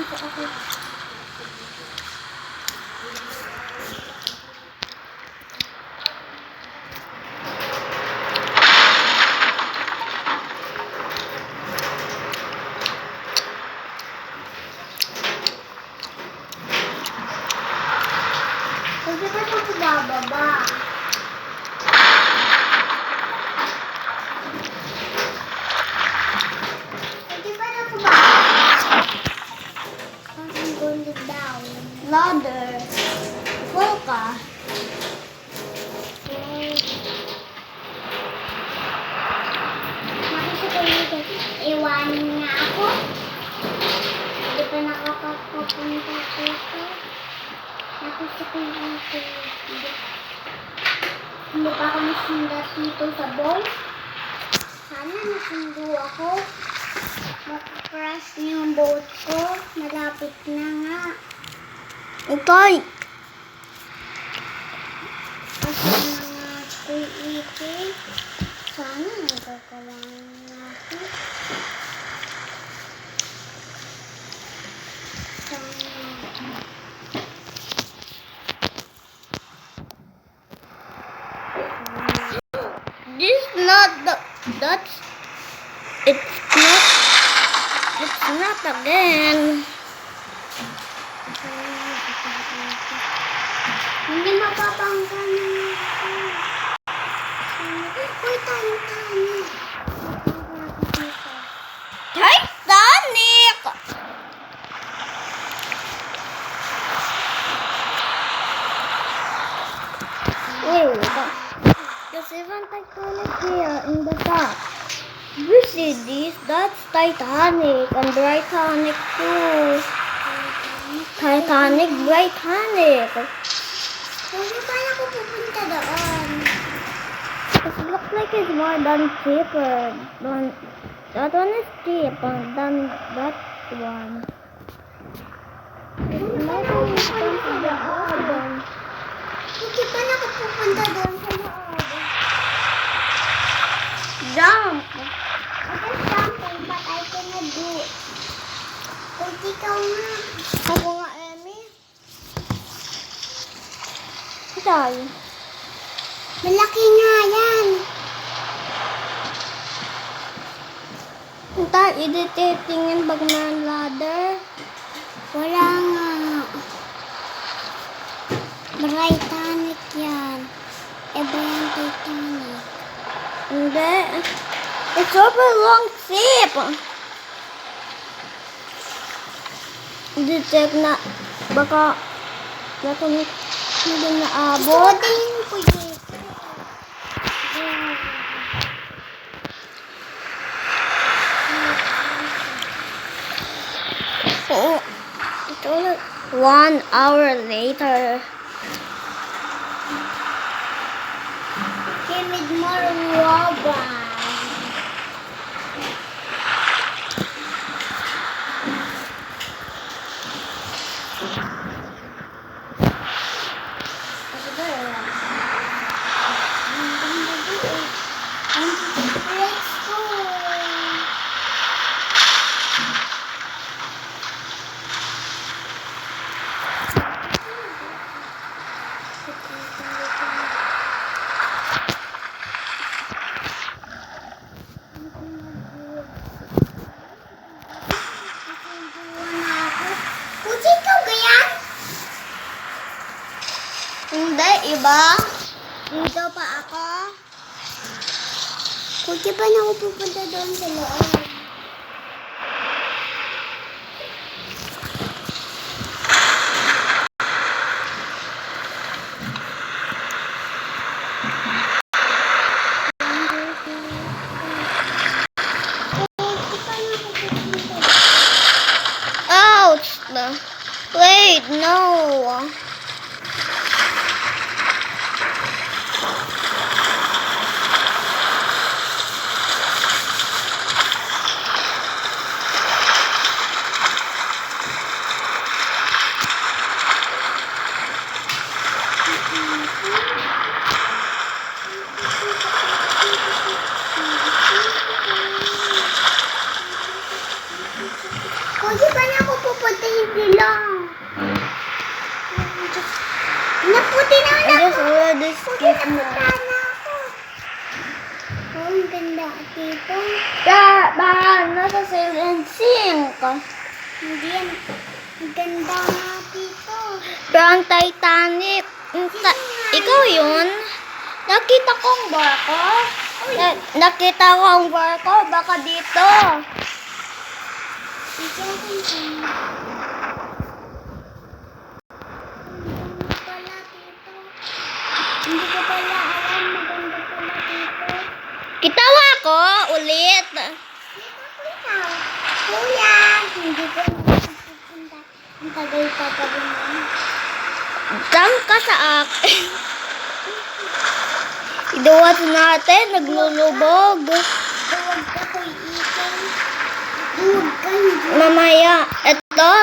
Pwede ba ito bababa? Pwede ba ito bababa? I'm going down. Ladder. Full ka. Nakita ko yung iwanin niya ako. Hindi pa nakakapunta dito. Nakita ko yung hindi pa ako nasundat dito sa bowl. Sana nasundo ako. Maka-crash yung boat ko. Malapit na nga. Okay. Kasi na nga ito. Sana nagkakalangan na ako. This is not the. That's. It's not again. Hindi mapapangka na ako. Uy, Titanic. Titanic! Wait, there's even Titanic here in the top. You see this? That's Titanic and Britannic too. Titanic, Britannic. Hindi pa ako pupunta doon. It looks like it's more than cheaper. That one is cheaper than that one. It's more than expensive than other one. Hindi pa ako pupunta doon sa loob. Jump! I can something but I cannot do it. Kung ikaw nga. Ako nga, Emmy. Sorry. Malaki nga yan. Punta, i-detecting yung bagman ladder. Wala nga. Britannic yan. Iba yung Titanic. Hindi. It's over long ship. Detect na baka hindi na abot. Tingin ko dito. Oh, it's only 1 hour later. Give me more rubber. Let's go. Kuchi ikaw ganyan? Hindi, iba. Dito pa ako. Kuchi pa na ako pupunta doon sa loob. Ouch! Wait, no. Buti na I wala just ko. already Buti skipped na na. punta na ako. Oh, ang ganda dito. Parang nasa silent sink. Hindi yan. Ang ganda nga dito. Parang Titanic. Ikaw yun? Nakita ko ang barko. Nakita ko ang barko. Baka dito. Hindi ako yung pala dito. Hindi ko pala alam. Maganda pala dito. Kita mo ako ulit. Kuya, hindi ko napupunta. Ang tagal-tagal na. Jump ka sa akin. Iduwas natin. Naglulubog. Huwag ka ko iitin. Huwag ka hindi. Mamaya. Ito.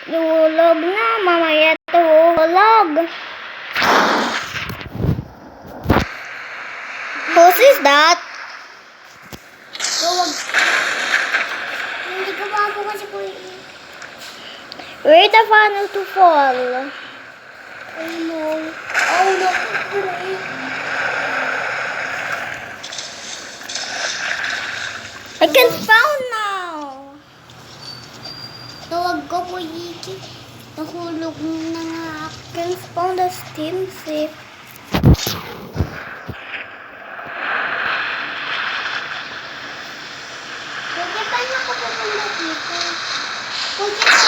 Naglulog na. Mamaya tuhulog. Who's is that? Huwag. Hindi ko ba ako kasi ko iitin. Wait the funnel to fall. Oh no. Oh no. I can found now. Tawag ko po iitin. Nahulog na nga ako. Can spawn the steam ship. Pwede pa na ako pupunta dito. Pwede pa.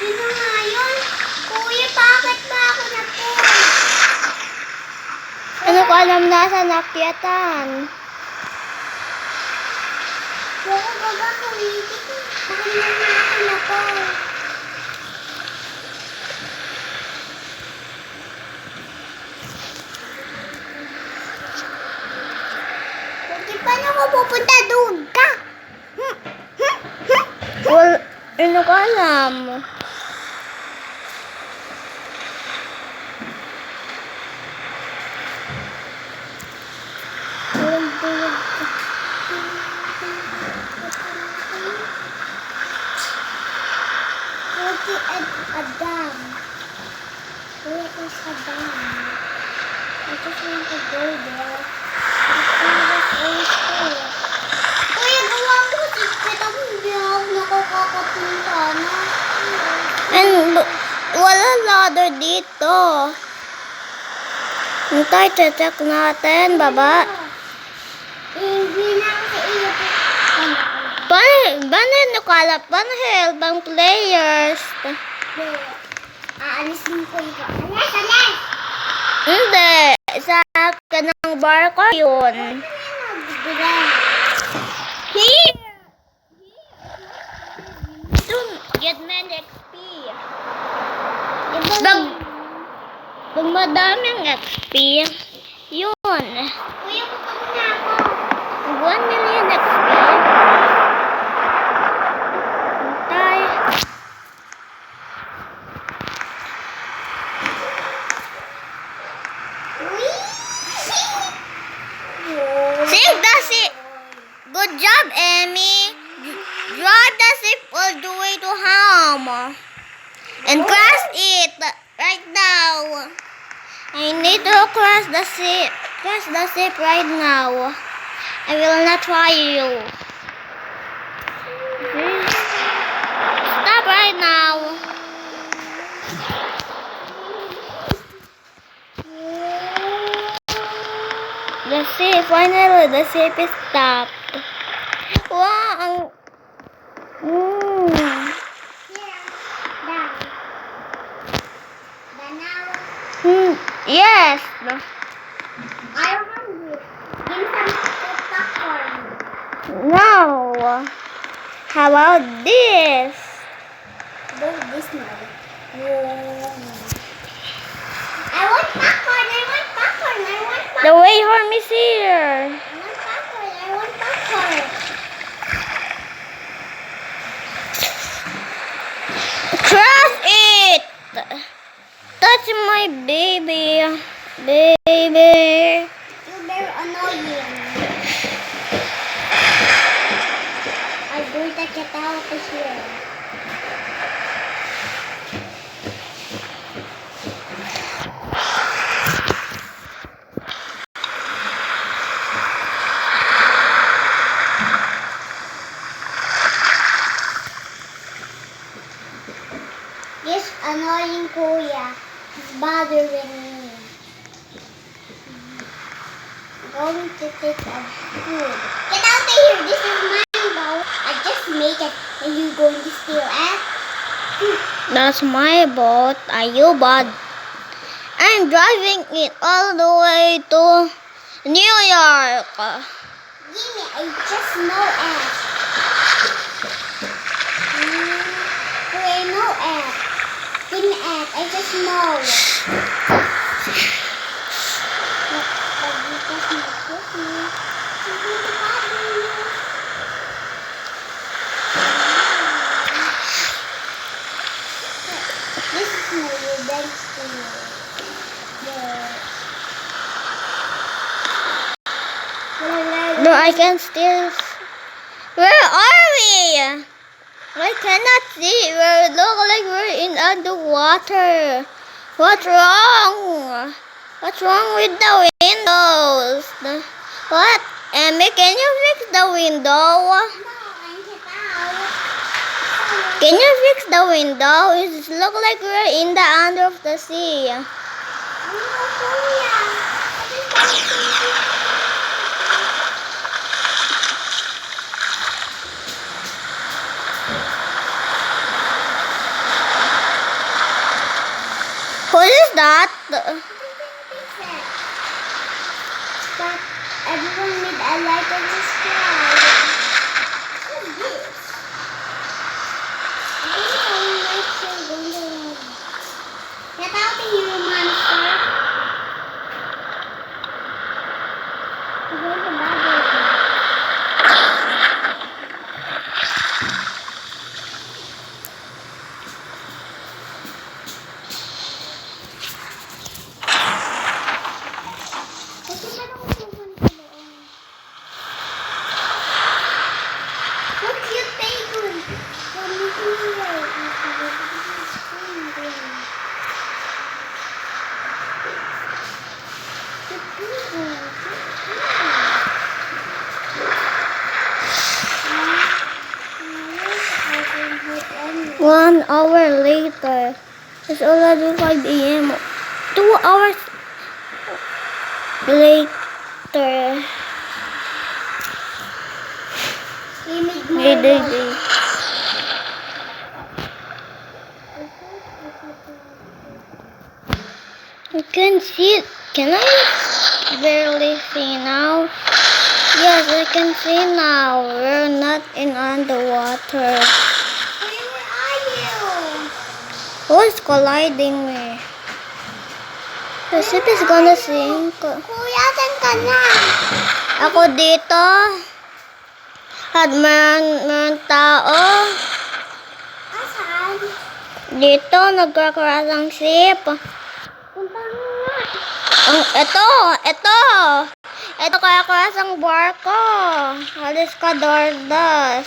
Sino nga yun? Kuya, bakit ba ako na po? Ano ko alam nasa nakyatan? Baka baga kuwiti ko. Bakit na ako na po? Pwede pa na ako pupunta doon ka? Well, ano ko alam? A dam. Where is a dam? I just want to go there. Kuya, gawa mo si Peta mo. Hindi ako nakakakapunta na. And wala ladder dito. Hintay, check natin, baba. Hindi na ako sa iyo. Paano nakalap? Paano help ang players? Aalisin ko ito. Alas, alas! Hindi. Sa akin ng barko yun. Here! Don't get man XP. Pag madaming XP, yun. Kuya, pupunta na ako. 1 million XP. Hintay. Save the ship. Good job, Emmy. Drive the ship all the way to home. And crash it right now. I need to crash the ship. Crash the ship right now. I will not try you. Stop right now. The ship, finally, the ship is stopped. Wow! Here, down. Banawa. Yes. I hungry. Give some popcorn. No. How about this? Go this way. I want popcorn. I want popcorn. I want popcorn. The way home is here. I want popcorn. I want popcorn. Crush it. Touch my baby. Baby. You better annoying. Alguta ka tao ko siya. This annoying kuya is bothering me. I'm going to take a food. Get out of here! This is mine though. I just make it and you're going to steal it? That's my boat. Are you bad? I'm driving it all the way to New York. Gimme, I just know it. I know it. Give me it. I just know. This is my revenge to you. No, I can still. Where are we? I cannot see. We look like we're in underwater. What's wrong? What's wrong with the windows? What? Emmy, can you fix the window? No, I'm get out. Can you fix the window? It look like we're in the under of the sea. No, kuya. I just want to Who is that? But everyone need a like and subscribe. What's this? I think I like to go there. Get out of here, monster. I'm going to bother you. Kasi paano ko pupunta doon? What's your favorite? One hour later. It's already 5 a.m. 2 hours later. Day. You can see it. Can I barely see now? Yes, I can see now. We're not in underwater. Where are you? Who's colliding me? The ship is gonna sink. Kuya, saan ka na? Ako dito. At meron tao. Asan? Dito, nagkakras ang ship. Punta nga. Ito. Ito kaya crash ang barko. Alis ka, Dordas.